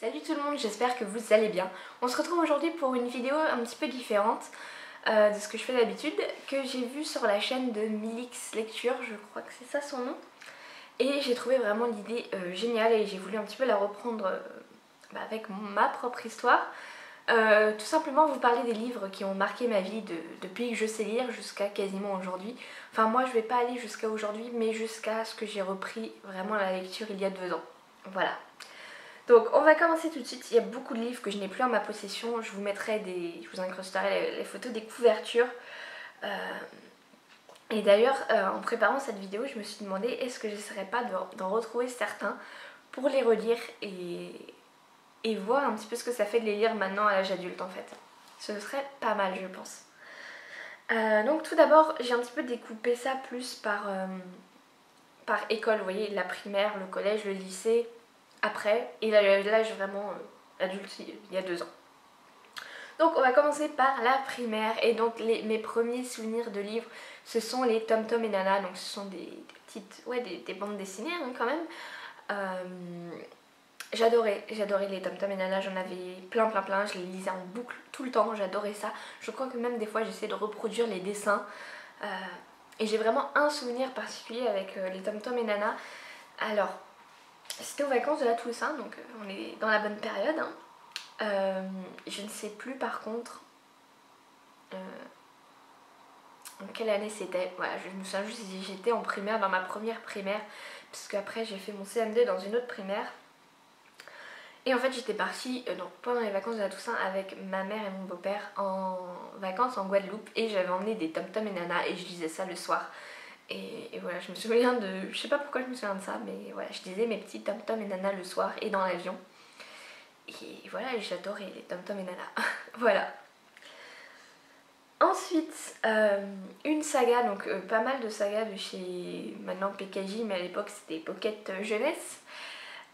Salut tout le monde, j'espère que vous allez bien. On se retrouve aujourd'hui pour une vidéo un petit peu différente de ce que je fais d'habitude, que j'ai vu sur la chaîne de Milix Lecture, je crois que c'est ça son nom. Et j'ai trouvé vraiment l'idée géniale et j'ai voulu un petit peu la reprendre avec ma propre histoire. Tout simplement vous parler des livres qui ont marqué ma vie depuis que je sais lire jusqu'à quasiment aujourd'hui. Enfin moi je vais pas aller jusqu'à aujourd'hui, mais jusqu'à ce que j'ai repris vraiment la lecture il y a 2 ans. Voilà. Donc on va commencer tout de suite. Il y a beaucoup de livres que je n'ai plus en ma possession. Je vous incrusterai les photos des couvertures. Et d'ailleurs en préparant cette vidéo je me suis demandé est-ce que j'essaierais pas d'en retrouver certains pour les relire et voir un petit peu ce que ça fait de les lire maintenant à l'âge adulte en fait. Ce serait pas mal je pense. Donc tout d'abord j'ai un petit peu découpé ça plus par école, vous voyez, la primaire, le collège, le lycée, après, et l'âge vraiment adulte, il y a 2 ans. Donc on va commencer par la primaire, et donc mes premiers souvenirs de livres, ce sont les Tom Tom et Nana, donc ce sont des petites, ouais, des bandes dessinées hein, quand même. J'adorais les Tom Tom et Nana, j'en avais plein, je les lisais en boucle tout le temps, j'adorais ça. Je crois que même des fois j'essayais de reproduire les dessins. Et j'ai vraiment un souvenir particulier avec les Tom Tom et Nana. Alors, c'était aux vacances de la Toussaint, donc on est dans la bonne période. Hein. Je ne sais plus par contre en quelle année c'était. Voilà, je me souviens juste que j'étais en primaire, dans ma première primaire, puisque après j'ai fait mon CM2 dans une autre primaire. Et en fait j'étais partie donc, pendant les vacances de la Toussaint avec ma mère et mon beau-père en vacances en Guadeloupe. Et j'avais emmené des Tom Tom et Nana et je lisais ça le soir. Et voilà, je me souviens de... Je sais pas pourquoi je me souviens de ça, mais voilà, je lisais mes petits Tom Tom et Nana le soir et dans l'avion. Et voilà, j'adorais les Tom Tom et Nana. Voilà. Ensuite, une saga, donc pas mal de sagas de chez maintenant PKJ, mais à l'époque c'était Pocket Jeunesse.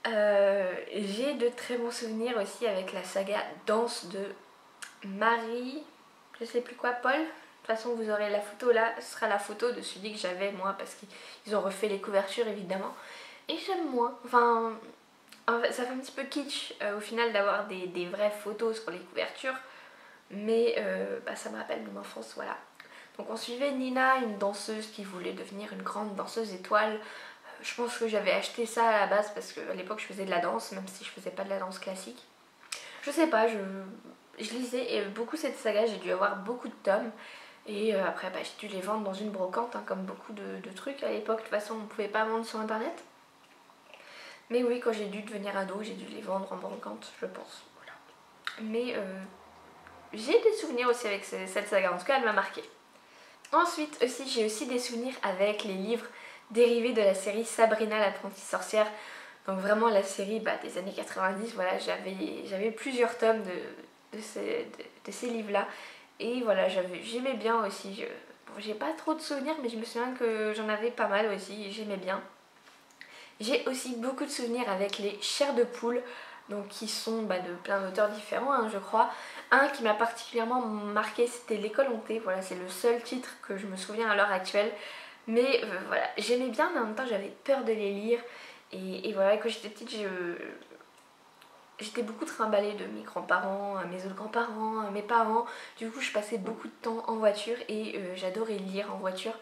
J'ai de très bons souvenirs aussi avec la saga Danse de Marie, je sais plus quoi, Paul. De toute façon vous aurez la photo là, ce sera la photo de celui que j'avais moi parce qu'ils ont refait les couvertures évidemment. Et j'aime moins, enfin en fait, ça fait un petit peu kitsch au final d'avoir des vraies photos sur les couvertures. Mais ça me rappelle mon enfance, voilà. Donc on suivait Nina, une danseuse qui voulait devenir une grande danseuse étoile. Je pense que j'avais acheté ça à la base parce qu'à l'époque je faisais de la danse, même si je faisais pas de la danse classique. Je sais pas, je lisais beaucoup cette saga, j'ai dû avoir beaucoup de tomes. Et après j'ai dû les vendre dans une brocante, hein, comme beaucoup de trucs à l'époque. De toute façon on pouvait pas vendre sur internet. Mais oui, quand j'ai dû devenir ado, j'ai dû les vendre en brocante, je pense. Voilà. Mais j'ai des souvenirs aussi avec cette saga, en tout cas elle m'a marqué. Ensuite aussi j'ai aussi des souvenirs avec les livres dérivés de la série Sabrina l'apprentie sorcière. Donc vraiment la série des années 90, voilà, j'avais plusieurs tomes de ces livres-là. Et voilà, j'aimais bien aussi. Bon, j'ai pas trop de souvenirs, mais je me souviens que j'en avais pas mal aussi, j'aimais bien. J'ai aussi beaucoup de souvenirs avec les chairs de poule, donc qui sont de plein d'auteurs différents, hein, je crois. Un qui m'a particulièrement marqué, c'était L'école hantée. Voilà, c'est le seul titre que je me souviens à l'heure actuelle. Mais voilà, j'aimais bien, mais en même temps j'avais peur de les lire. Et voilà, quand j'étais petite, j'étais beaucoup trimballée de mes grands-parents, à mes autres grands-parents, à mes parents. Du coup, je passais beaucoup de temps en voiture et j'adorais lire en voiture.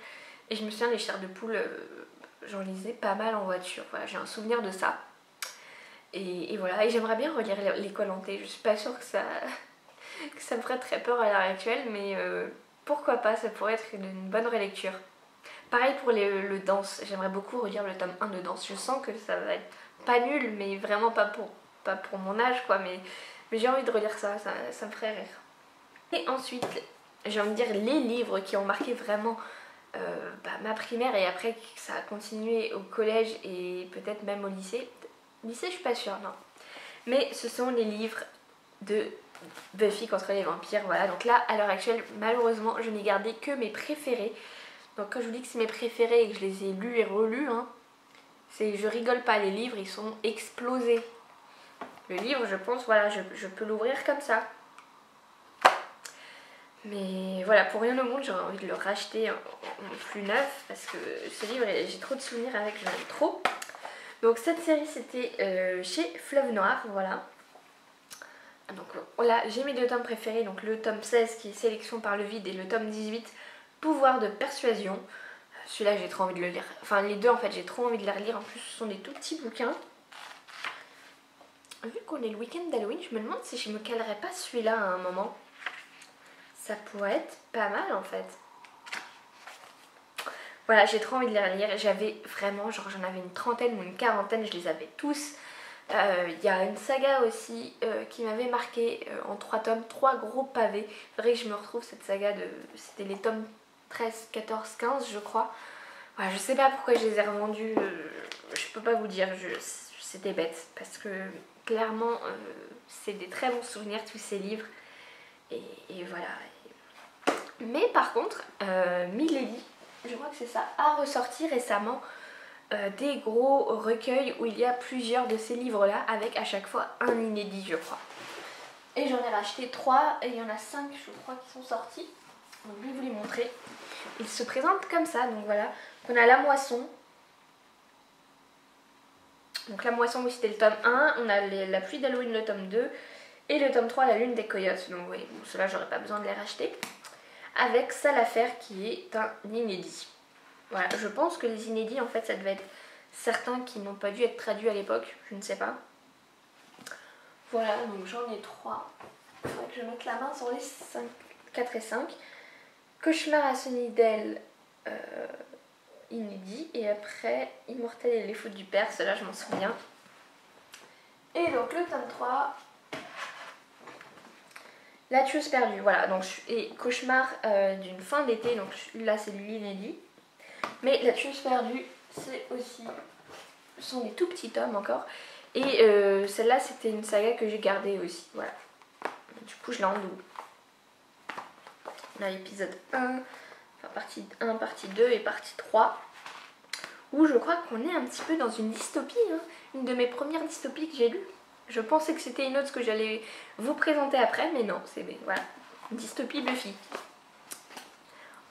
Et je me souviens, les chairs de poule, j'en lisais pas mal en voiture. Voilà, j'ai un souvenir de ça. Et voilà, et j'aimerais bien relire L'école hantée. Je suis pas sûre que ça me ferait très peur à l'heure actuelle, mais pourquoi pas, ça pourrait être une bonne relecture. Pareil pour le danse, j'aimerais beaucoup relire le tome 1 de danse. Je sens que ça va être pas nul, mais vraiment pas pour mon âge quoi, mais j'ai envie de relire ça me ferait rire. Et ensuite, j'ai envie de dire les livres qui ont marqué vraiment ma primaire et après ça a continué au collège et peut-être même au lycée. Lycée, je suis pas sûre, non. Mais ce sont les livres de Buffy contre les vampires, voilà. Donc là, à l'heure actuelle, malheureusement, je n'ai gardé que mes préférés. Donc quand je vous dis que c'est mes préférés et que je les ai lus et relus, hein, je rigole pas, les livres, ils sont explosés. Le livre, je pense, voilà, je peux l'ouvrir comme ça. Mais voilà, pour rien au monde, j'aurais envie de le racheter en plus neuf parce que ce livre, j'ai trop de souvenirs avec, je l'aime trop. Donc cette série, c'était chez Fleuve Noir, voilà. Donc là j'ai mes deux tomes préférés, donc le tome 16 qui est Sélection par le vide et le tome 18 Pouvoir de persuasion. Celui-là j'ai trop envie de le lire, enfin les deux en fait j'ai trop envie de les relire, en plus ce sont des tout petits bouquins. Vu qu'on est le week-end d'Halloween, je me demande si je me calerais pas celui-là à un moment. Ça pourrait être pas mal en fait. Voilà, j'ai trop envie de les relire. J'avais vraiment, genre j'en avais une trentaine ou une quarantaine, je les avais tous. Il y a une saga aussi qui m'avait marqué en 3 tomes, 3 gros pavés. C'est vrai que je me retrouve cette saga de... C'était les tomes 13, 14, 15 je crois. Voilà, je sais pas pourquoi je les ai revendus, je peux pas vous dire, c'était bête. Parce que clairement, c'est des très bons souvenirs tous ces livres. Et voilà. Mais par contre, Milady, je crois que c'est ça, a ressorti récemment des gros recueils où il y a plusieurs de ces livres-là avec à chaque fois un inédit, je crois. Et j'en ai racheté 3 et il y en a 5, je crois, qui sont sortis. Donc je vais vous les montrer. Ils se présentent comme ça, donc voilà. On a La Moisson. Donc La Moisson, oui, c'était le tome 1. On a La Pluie d'Halloween, le tome 2. Et le tome 3, La Lune des Coyotes. Donc oui, bon, ceux-là, j'aurais pas besoin de les racheter. Avec Ça l'affaire qui est un inédit. Voilà, je pense que les inédits, en fait, ça devait être certains qui n'ont pas dû être traduits à l'époque, je ne sais pas. Voilà, donc j'en ai 3. Il faudrait que je mette la main sur les 5, 4 et 5. Cauchemar à Sunnydale, inédit. Et après, Immortel et les foudres du père, cela je m'en souviens. Et donc le tome 3, La tueuse perdue, voilà. Donc, et Cauchemar d'une fin d'été, donc là c'est l'inédit. Mais La tueuse perdue, c'est aussi... Ce sont des tout petits tomes encore. Et celle-là, c'était une saga que j'ai gardée aussi. Voilà. Du coup, je l'ai en double. On a l'épisode 1, enfin partie 1, partie 2 et partie 3. Où je crois qu'on est un petit peu dans une dystopie. Hein. Une de mes premières dystopies que j'ai lues. Je pensais que c'était une autre que j'allais vous présenter après. Mais non, c'est voilà. Dystopie Buffy.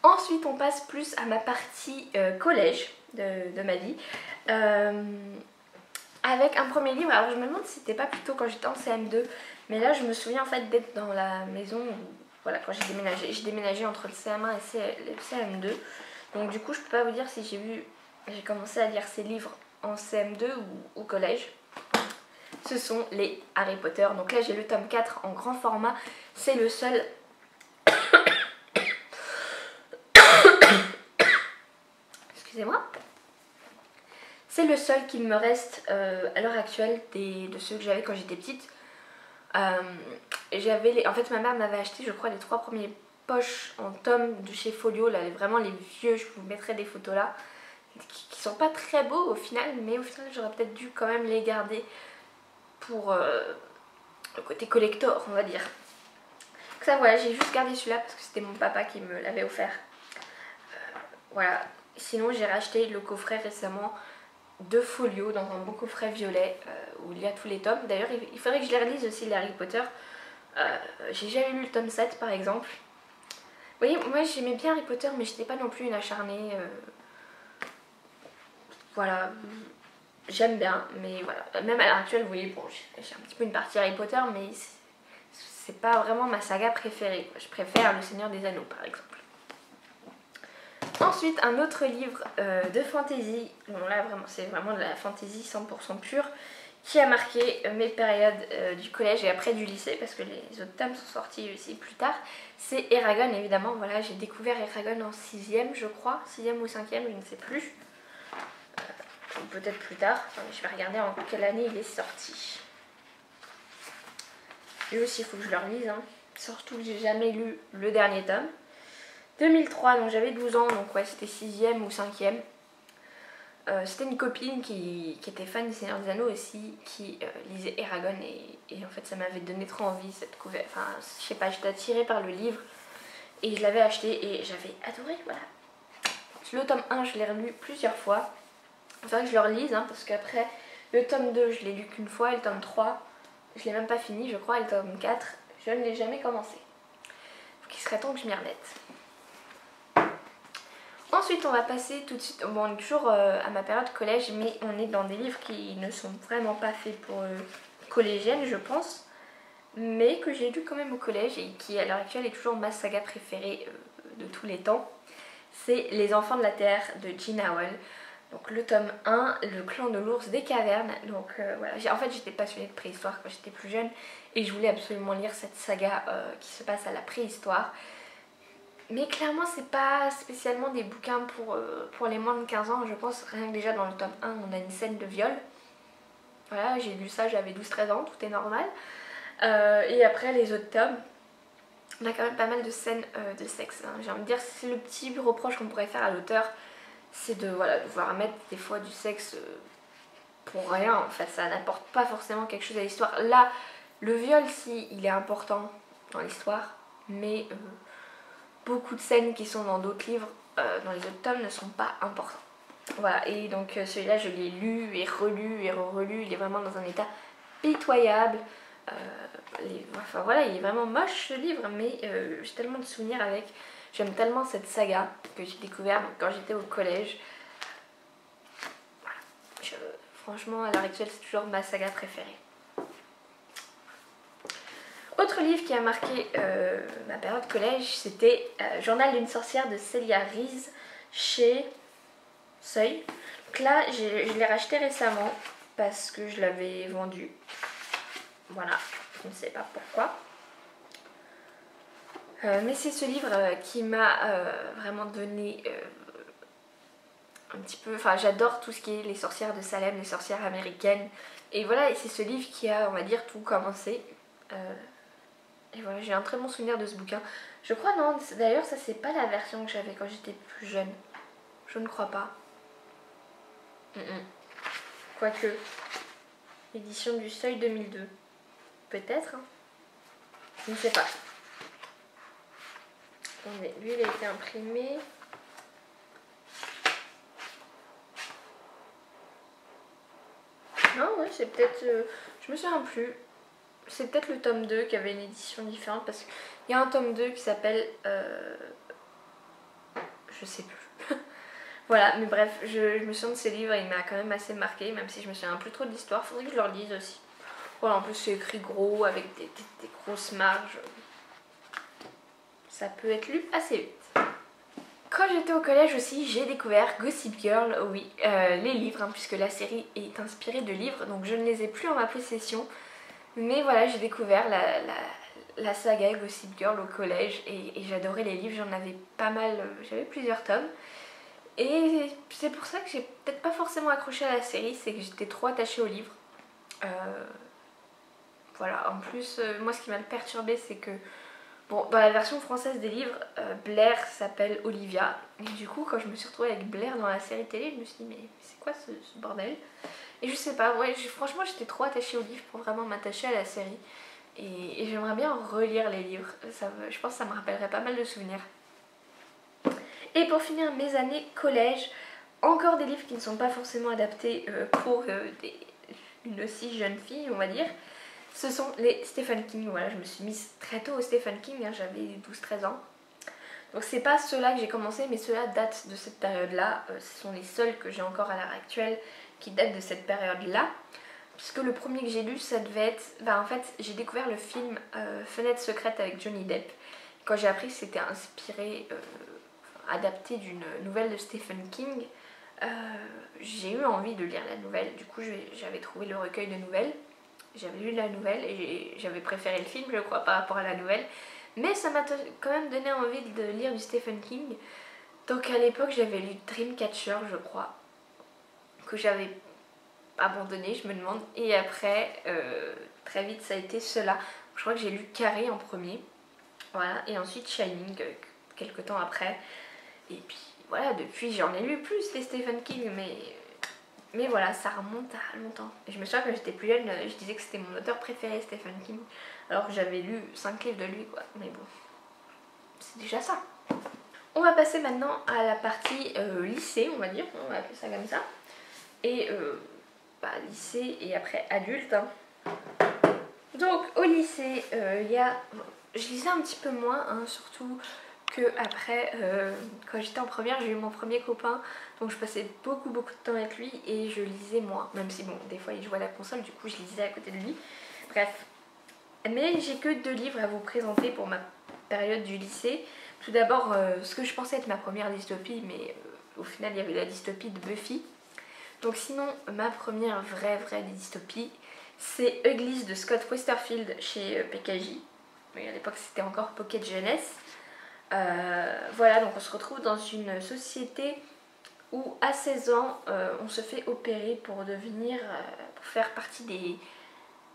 Ensuite, on passe plus à ma partie collège de ma vie. Avec un premier livre, alors je me demande si c'était pas plutôt quand j'étais en CM2, mais là je me souviens en fait d'être dans la maison où, voilà, quand j'ai déménagé entre le CM1 et le CM2, donc du coup je peux pas vous dire si j'ai commencé à lire ces livres en CM2 ou au collège. Ce sont les Harry Potter, donc là j'ai le tome 4 en grand format, c'est le seul... Excusez-moi. C'est le seul qu'il me reste à l'heure actuelle de ceux que j'avais quand j'étais petite. En fait, ma mère m'avait acheté, je crois, les 3 premiers poches en tome de chez Folio. Là, vraiment les vieux, je vous mettrai des photos là. Qui sont pas très beaux au final, mais au final, j'aurais peut-être dû quand même les garder pour le côté collector, on va dire. Donc ça, voilà, j'ai juste gardé celui-là parce que c'était mon papa qui me l'avait offert. Voilà. Sinon, j'ai racheté le coffret récemment de Folio dans un beau coffret violet où il y a tous les tomes. D'ailleurs il faudrait que je les relise aussi, les Harry Potter. J'ai jamais lu le tome 7 par exemple. Vous voyez, moi j'aimais bien Harry Potter mais j'étais pas non plus une acharnée. Voilà, j'aime bien, mais voilà. Même à l'heure actuelle, vous voyez, bon, j'ai un petit peu une partie Harry Potter, mais c'est pas vraiment ma saga préférée. Je préfère Le Seigneur des Anneaux par exemple. Ensuite, un autre livre de fantasy, bon là vraiment c'est vraiment de la fantasy 100% pure, qui a marqué mes périodes du collège et après du lycée, parce que les autres tomes sont sortis aussi plus tard, c'est Eragon évidemment. Voilà, j'ai découvert Eragon en 6ème je crois, 6ème ou 5ème, je ne sais plus, ou peut-être plus tard. Attendez, je vais regarder en quelle année il est sorti. Lui aussi il faut que je le relise, hein. Surtout que j'ai jamais lu le dernier tome. 2003, donc j'avais 12 ans, donc ouais, c'était 6ème ou 5ème. C'était une copine qui était fan du Seigneur des Anneaux aussi, qui lisait Eragon et en fait ça m'avait donné trop envie cette couverture. Enfin, je sais pas, j'étais attirée par le livre et je l'avais acheté et j'avais adoré, voilà. Le tome 1, je l'ai relu plusieurs fois. Il faudrait que je le relise, hein, parce qu'après, le tome 2, je l'ai lu qu'une fois, et le tome 3, je l'ai même pas fini, je crois, et le tome 4, je ne l'ai jamais commencé. Donc il serait temps que je m'y remette. Ensuite, on va passer tout de suite, bon, on est toujours à ma période collège, mais on est dans des livres qui ne sont vraiment pas faits pour collégiennes, je pense. mais que j'ai lu quand même au collège et qui à l'heure actuelle est toujours ma saga préférée de tous les temps. C'est Les Enfants de la Terre de Gene Howell. Donc le tome 1, Le clan de l'ours des cavernes. Donc voilà, en fait j'étais passionnée de préhistoire quand j'étais plus jeune et je voulais absolument lire cette saga qui se passe à la préhistoire. Mais clairement c'est pas spécialement des bouquins pour les moins de 15 ans. Je pense rien que déjà dans le tome 1 on a une scène de viol. Voilà, j'ai lu ça, j'avais 12-13 ans, tout est normal. Et après les autres tomes, on a quand même pas mal de scènes de sexe. Hein. J'ai envie de dire, c'est le petit reproche qu'on pourrait faire à l'auteur, c'est de devoir mettre des fois du sexe pour rien. En fait, ça n'apporte pas forcément quelque chose à l'histoire. Là, le viol, si, il est important dans l'histoire, mais beaucoup de scènes qui sont dans d'autres livres, dans les autres tomes, ne sont pas importantes. Voilà, et donc celui-là, je l'ai lu et relu et relu. Il est vraiment dans un état pitoyable. Enfin voilà, il est vraiment moche ce livre, mais j'ai tellement de souvenirs avec. J'aime tellement cette saga que j'ai découvert quand j'étais au collège. Voilà. Franchement, à l'heure actuelle, c'est toujours ma saga préférée. Autre livre qui a marqué ma période collège, c'était Journal d'une sorcière de Celia Rees chez Seuil. Donc là, je l'ai racheté récemment parce que je l'avais vendu. Voilà, je ne sais pas pourquoi. Mais c'est ce livre qui m'a vraiment donné un petit peu... Enfin, j'adore tout ce qui est les sorcières de Salem, les sorcières américaines. Et voilà, et c'est ce livre qui a, on va dire, tout commencé. Et voilà, j'ai un très bon souvenir de ce bouquin. Je crois, non, d'ailleurs, ça c'est pas la version que j'avais quand j'étais plus jeune. Je ne crois pas. Quoique, édition du Seuil 2002. Peut-être, hein. Je ne sais pas. Attendez, lui il a été imprimé. Non, ouais, c'est peut-être... je me souviens plus. C'est peut-être le tome 2 qui avait une édition différente parce qu'il y a un tome 2 qui s'appelle... je sais plus. Voilà, mais bref, je me souviens de ces livres, il m'a quand même assez marqué, même si je me souviens plus trop de l'histoire. Faudrait que je le relise aussi. Voilà, en plus c'est écrit gros avec des grosses marges. Ça peut être lu assez vite. Quand j'étais au collège aussi, j'ai découvert Gossip Girl, oui, les livres, hein, puisque la série est inspirée de livres, donc je ne les ai plus en ma possession. Mais voilà, j'ai découvert la saga Gossip Girl au collège et j'adorais les livres, j'en avais pas mal, j'avais plusieurs tomes. Et c'est pour ça que j'ai peut-être pas forcément accroché à la série, c'est que j'étais trop attachée aux livres. Voilà, en plus, moi ce qui m'a perturbée, c'est que bon, dans la version française des livres, Blair s'appelle Olivia. Et du coup, quand je me suis retrouvée avec Blair dans la série télé, je me suis dit, mais c'est quoi ce bordel? Et je sais pas, ouais, franchement, j'étais trop attachée aux livres pour vraiment m'attacher à la série. Et j'aimerais bien relire les livres. Je pense que ça me rappellerait pas mal de souvenirs. Et pour finir mes années collège, encore des livres qui ne sont pas forcément adaptés pour une aussi jeune fille, on va dire. Ce sont les Stephen King. Voilà, je me suis mise très tôt au Stephen King, hein, j'avais 12-13 ans. Donc c'est pas ceux-là que j'ai commencé, mais ceux-là datent de cette période-là. Ce sont les seuls que j'ai encore à l'heure actuelle qui datent de cette période-là. Puisque le premier que j'ai lu, ça devait être... en fait, j'ai découvert le film Fenêtre secrète avec Johnny Depp. Quand j'ai appris que c'était inspiré, adapté d'une nouvelle de Stephen King, j'ai eu envie de lire la nouvelle. Du coup, j'avais trouvé le recueil de nouvelles. J'avais lu la nouvelle et j'avais préféré le film, je crois, par rapport à la nouvelle. Mais ça m'a quand même donné envie de lire du Stephen King. Donc à l'époque, j'avais lu Dreamcatcher, je crois, que j'avais abandonné, je me demande. Et après, très vite, ça a été cela. Je crois que j'ai lu Carré en premier. Voilà, et ensuite Shining, quelques temps après. Et puis voilà, depuis, j'en ai lu plus des Stephen King, mais voilà, ça remonte à longtemps. Et je me souviens quand j'étais plus jeune, je disais que c'était mon auteur préféré, Stephen King. Alors que j'avais lu 5 livres de lui, quoi. Mais bon, c'est déjà ça. On va passer maintenant à la partie lycée, on va dire. On va appeler ça comme ça. Et lycée et après adulte. Hein. Donc au lycée, je lisais un petit peu moins, hein, surtout que après, quand j'étais en première, j'ai eu mon premier copain, donc je passais beaucoup de temps avec lui et je lisais moins, même si bon, des fois il jouait à la console, du coup je lisais à côté de lui. Bref, Mais j'ai que 2 livres à vous présenter pour ma période du lycée. Tout d'abord, ce que je pensais être ma première dystopie, mais au final il y avait la dystopie de Buffy. Donc sinon, ma première vraie dystopie, c'est Uglies de Scott Westerfield chez PKJ. Mais à l'époque c'était encore Pocket Jeunesse. Voilà, donc on se retrouve dans une société où à 16 ans, on se fait opérer pour devenir, pour faire partie des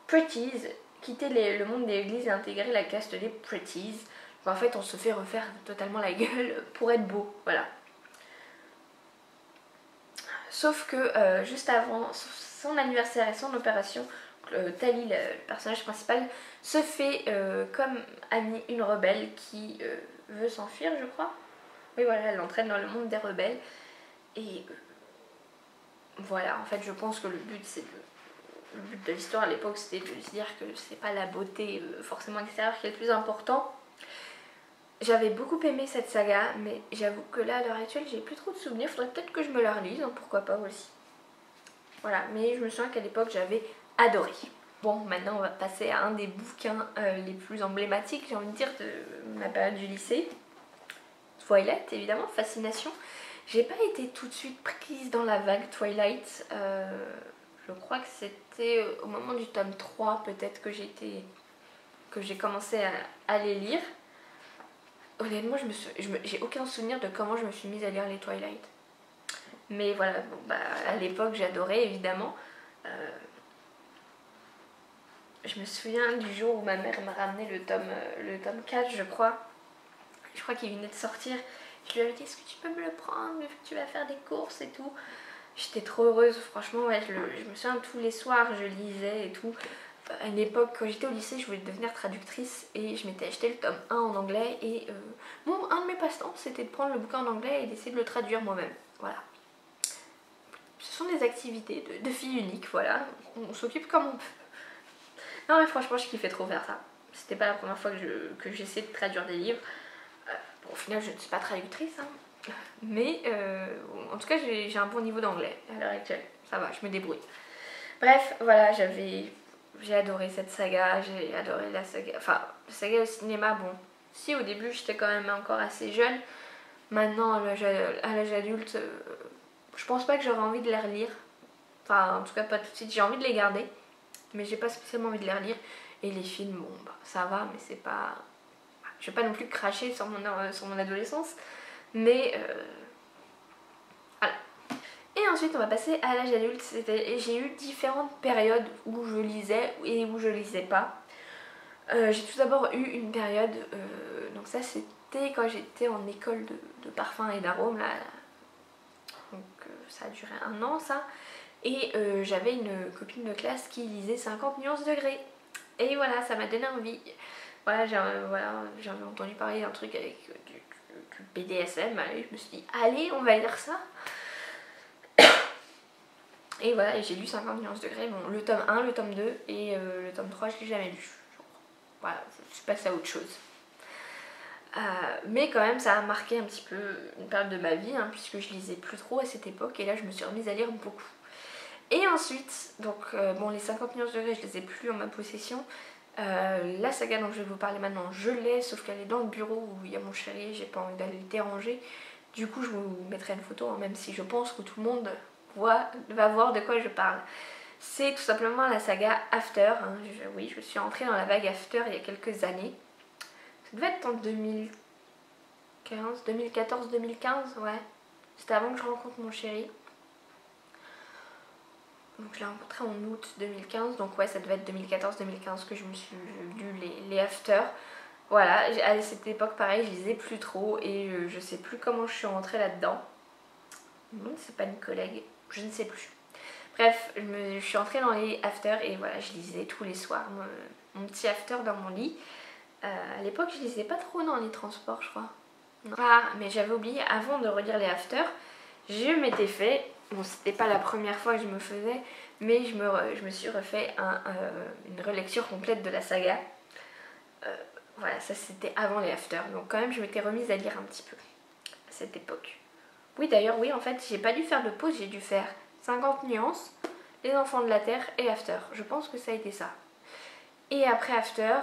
Pretties, quitter le monde des Uglies et intégrer la caste des Pretties. Donc en fait, on se fait refaire totalement la gueule pour être beau, voilà. Sauf que juste avant son anniversaire et son opération, Tali, le personnage principal, se fait comme Annie, une rebelle qui veut s'enfuir, je crois. Oui, voilà, elle l'entraîne dans le monde des rebelles. Et voilà, en fait, je pense que le but de l'histoire à l'époque, c'était de se dire que c'est pas la beauté forcément extérieure qui est le plus important. J'avais beaucoup aimé cette saga, mais j'avoue que là, à l'heure actuelle, j'ai plus trop de souvenirs. Faudrait peut-être que je me la relise, hein, pourquoi pas aussi. Voilà, mais je me souviens qu'à l'époque, j'avais adoré. Bon, maintenant, on va passer à un des bouquins les plus emblématiques, j'ai envie de dire, de ma période du lycée. Twilight, évidemment, fascination. J'ai pas été tout de suite prise dans la vague Twilight. Je crois que c'était au moment du tome 3, peut-être, que j'ai commencé à les lire. Honnêtement, j'ai aucun souvenir de comment je me suis mise à lire les Twilight. Mais voilà, bon, bah, à l'époque j'adorais évidemment. Je me souviens du jour où ma mère m'a ramené le tome 4, je crois. Je crois qu'il venait de sortir. Je lui avais dit, est-ce que tu peux me le prendre vu que tu vas faire des courses et tout. J'étais trop heureuse, franchement, ouais, je me souviens tous les soirs je lisais et tout. À une époque, quand j'étais au lycée, je voulais devenir traductrice et je m'étais acheté le tome 1 en anglais. Et bon, un de mes passe-temps, c'était de prendre le bouquin en anglais et d'essayer de le traduire moi-même. Voilà. Ce sont des activités de filles uniques, voilà. On s'occupe comme on peut. Non mais franchement, je kiffais trop faire ça. C'était pas la première fois que j'essayais de traduire des livres. Bon, au final, je ne suis pas traductrice, hein. Mais en tout cas, j'ai un bon niveau d'anglais à l'heure actuelle. Ça va, je me débrouille. Bref, voilà, j'ai adoré cette saga, j'ai adoré la saga, enfin la saga au cinéma, bon, si au début j'étais quand même encore assez jeune, maintenant à l'âge adulte, je pense pas que j'aurais envie de les relire, enfin en tout cas pas tout de suite, j'ai envie de les garder, mais j'ai pas spécialement envie de les relire, et les films, bon bah ça va, mais c'est pas, je vais pas non plus cracher sur mon adolescence, mais voilà. Et ensuite on va passer à l'âge adulte. J'ai eu différentes périodes où je lisais et où je lisais pas. J'ai tout d'abord eu une période, donc ça c'était quand j'étais en école de parfum et d'arômes là. Donc ça a duré 1 an ça. Et j'avais une copine de classe qui lisait 50 nuances degrés. Et voilà, ça m'a donné envie. Voilà, j'avais entendu parler d'un truc avec du BDSM. Et je me suis dit, allez, on va lire ça. Et voilà, et j'ai lu 50 nuances degrés, bon, le tome 1, le tome 2 et le tome 3 je l'ai jamais lu. Voilà, je suis passée à autre chose. Mais quand même ça a marqué un petit peu une période de ma vie, hein, puisque je lisais plus trop à cette époque et là je me suis remise à lire beaucoup. Et ensuite, donc bon, les 50 nuances degrés je les ai plus en ma possession. La saga dont je vais vous parler maintenant, je l'ai, sauf qu'elle est dans le bureau où il y a mon chéri, j'ai pas envie d'aller le déranger. Du coup je vous mettrai une photo, hein, même si je pense que tout le monde va voir de quoi je parle. C'est tout simplement la saga After. Hein. Oui, je suis entrée dans la vague After il y a quelques années. Ça devait être en 2014, 2015, ouais. C'était avant que je rencontre mon chéri. Donc je l'ai rencontré en août 2015, donc ouais, ça devait être 2014-2015 que je me suis lu les After. Voilà, à cette époque, pareil, je lisais plus trop et je sais plus comment je suis rentrée là-dedans. Non, c'est pas une collègue, je ne sais plus. Bref, je suis entrée dans les After et voilà, je lisais tous les soirs mon petit After dans mon lit. À l'époque, je lisais pas trop dans les transports, je crois. Non. Ah, mais j'avais oublié, avant de relire les After, je m'étais fait, bon, c'était pas la première fois que je me faisais, mais je me suis refait une relecture complète de la saga. Voilà, ça c'était avant les After, donc quand même je m'étais remise à lire un petit peu à cette époque. Oui, d'ailleurs, oui, en fait, j'ai pas dû faire de pause, j'ai dû faire 50 nuances, Les Enfants de la Terre et After. Je pense que ça a été ça. Et après After,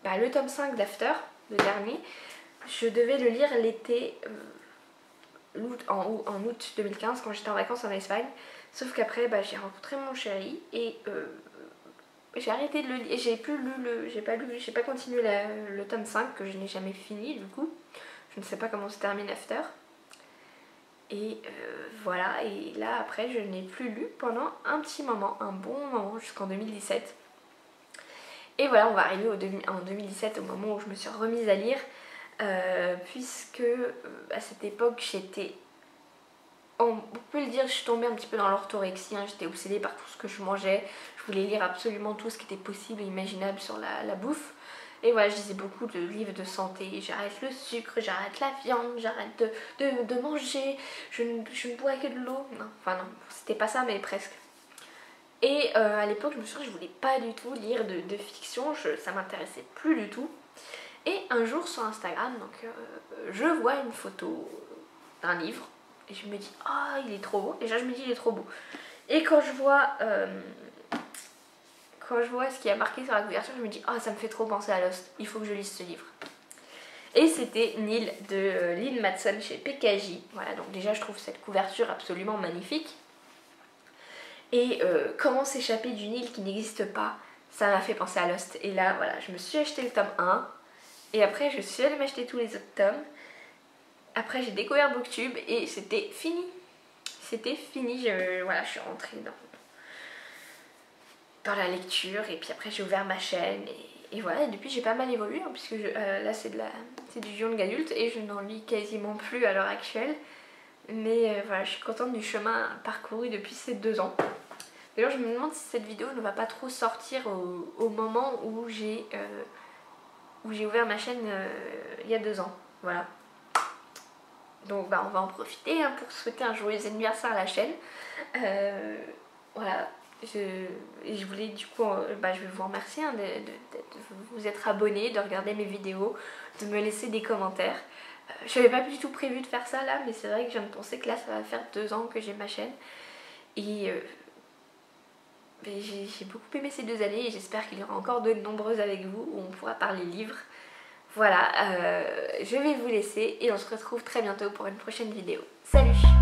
le tome 5 d'After, le dernier, je devais le lire l'été, en août 2015 quand j'étais en vacances en Espagne. Sauf qu'après j'ai rencontré mon chéri et j'ai arrêté de le lire. J'ai pas continué le tome 5 que je n'ai jamais fini du coup. Je ne sais pas comment se termine After. Et voilà, et là après je n'ai plus lu pendant un petit moment, un bon moment, jusqu'en 2017. Et voilà, on va arriver en 2017 au moment où je me suis remise à lire, puisque à cette époque j'étais, on peut le dire, je suis tombée un petit peu dans l'orthorexie, hein. J'étais obsédée par tout ce que je mangeais, je voulais lire absolument tout ce qui était possible et imaginable sur la bouffe. Et voilà, je lisais beaucoup de livres de santé, j'arrête le sucre, j'arrête la viande, j'arrête de manger, je ne bois que de l'eau. Non, enfin non, c'était pas ça mais presque. Et à l'époque je me suis dit que je voulais pas du tout lire de fiction, ça m'intéressait plus du tout. Et un jour sur Instagram, donc, je vois une photo d'un livre et je me dis ah il est trop beau, déjà je me dis il est trop beau. Et quand je vois ce qui a marqué sur la couverture, je me dis ah ça me fait trop penser à Lost, il faut que je lise ce livre. Et c'était Nil de Lynn Matson chez PKJ. Voilà, donc déjà je trouve cette couverture absolument magnifique. Et comment s'échapper du Nil qui n'existe pas, ça m'a fait penser à Lost. Et là voilà, je me suis acheté le tome 1 et après je suis allée m'acheter tous les autres tomes. Après j'ai découvert Booktube et c'était fini. C'était fini, voilà, je suis rentrée dans la lecture et puis après j'ai ouvert ma chaîne et voilà, et depuis j'ai pas mal évolué hein, puisque là c'est du young adulte et je n'en lis quasiment plus à l'heure actuelle. Mais voilà, je suis contente du chemin parcouru depuis ces 2 ans. D'ailleurs je me demande si cette vidéo ne va pas trop sortir au moment où j'ai ouvert ma chaîne il y a 2 ans. Voilà. Donc on va en profiter hein, pour souhaiter un joyeux anniversaire à la chaîne. Voilà. Je voulais du coup, je vais vous remercier hein, de vous être abonné, de regarder mes vidéos, de me laisser des commentaires. Je n'avais pas du tout prévu de faire ça là, mais c'est vrai que je viens de penser que là ça va faire 2 ans que j'ai ma chaîne. Et j'ai beaucoup aimé ces 2 années et j'espère qu'il y aura encore de nombreuses avec vous où on pourra parler livres. Voilà, je vais vous laisser et on se retrouve très bientôt pour une prochaine vidéo. Salut!